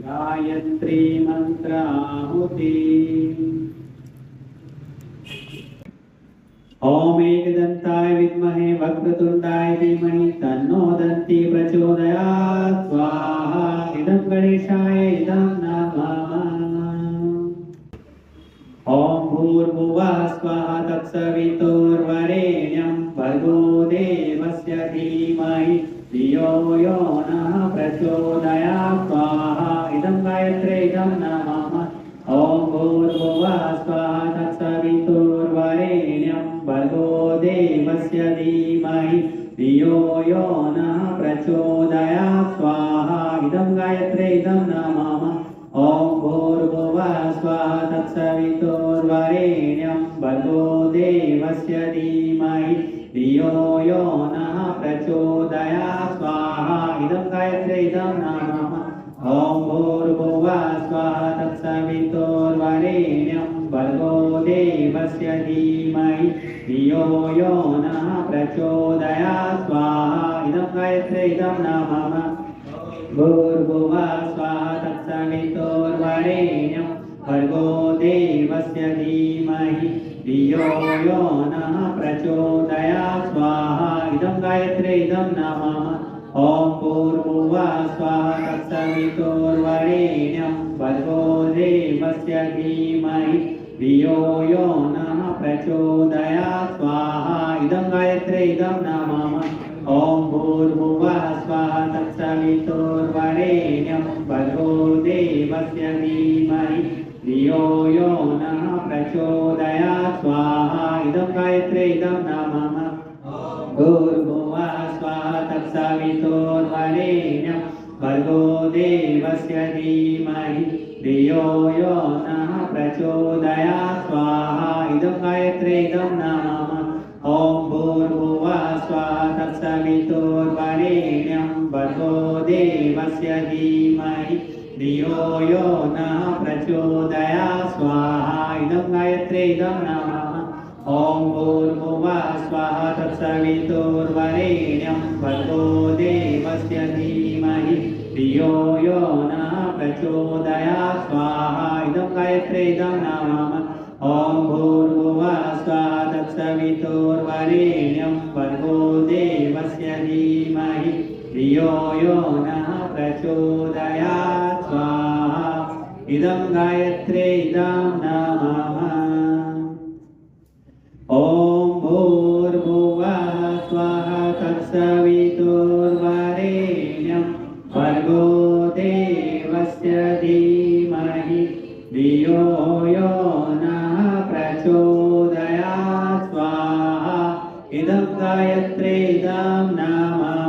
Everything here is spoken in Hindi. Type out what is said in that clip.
गायत्री मंत्राहुति। ओम एकदंताय विद्महे वक्रतुंडाय धीमहि तन्नो दन्ति प्रचोदयात्। स्वाहा। इदं गणेशाय इदं नमः। ओम भूर्भुवः स्वाहा तत्सवितुर्वरेण्यं भर्गो देवस्य धीमहि धियो यो नः प्रचोदयात्। स्वाहा। इदं गायत्रे इदं नमः। ओम भूर्भुवः स्वाहा तत्सवितुर्वरेण्यं भर्गो देवस्य धीमहि धियो यो नः प्रचोदयात्। स्वाहा। इदं गायत्रे इदं नमः। ओम भूर्भुवः स्वाहा तत्सवितुर्वरेण्यं भर्गो देवस्य धीमहि धियो यो नः प्रचोदयात्। स्वाहा। इदं गायत्रे इदं नमः। ओम भूर्भुवः स्वाहा तत्सवितुर्वरेण्यं भर्गो देवस्य धीमहि धियो यो नः प्रचोदयात्। स्वाहा। इदं गायत्रे इदं नमः। भूर्भुवः स्वाहा तत्सवितुर्वरेण्यं भर्गो देवस्य धीमहि धियो यो नः प्रचोदयात्। स्वाहा। इदं गायत्रे इदं नमः। ओम भूर्भुवः स्वाहा तत्सवितुर्वरेण्यं भर्गो देवस्य धीमहि धियो यो नः प्रचोदयात्। स्वाहा। इदं गायत्रे इदं नमः। ओम भूर्भुवः स्वाहा तत्सवितुर्वरेण्यं भर्गो देवस्य धीमहि धियो यो नः प्रचोदयात्। स्वाहा। इदं गायत्रे इदं नमः। भूर्भुवः स्वाहा तत्सवितुर्वरेण्यं भर्गो देवस्य धीमहि धियो यो नः प्रचोदयात्। स्वाहा। इदं गायत्रे इदं नमः। ओम भूर्भुवः स्वाहा तत्सवितुर्वरेण्यं भर्गो देवस्य धीमहि धियो यो नः प्रचोदयात्। स्वाहा। इदं गायत्रे इदं नमः। ओम भूर्भुवः स्वाहा तत्सवितुर्वरेण्यं भर्गो देवस्य धीमहि धियो यो नः प्रचोदयात्। स्वाहा। इदं गायत्रे इदं नमः। ओम भूर्भुवः स्वाहा तत्सवितुर्वरेण्यं भर्गो देवस्य धीमहि धियो यो नः प्रचोदयात्। स्वाहा। इदं गायत्रे इदं नमः। ओम भूर्भुवः स्वाहा तत्सवितुर्वरेण्यं भर्गो देवस्य धीमहि धियो यो नः प्रचोदयात्। स्वाहा। इदं गायत्रे इदं नमः।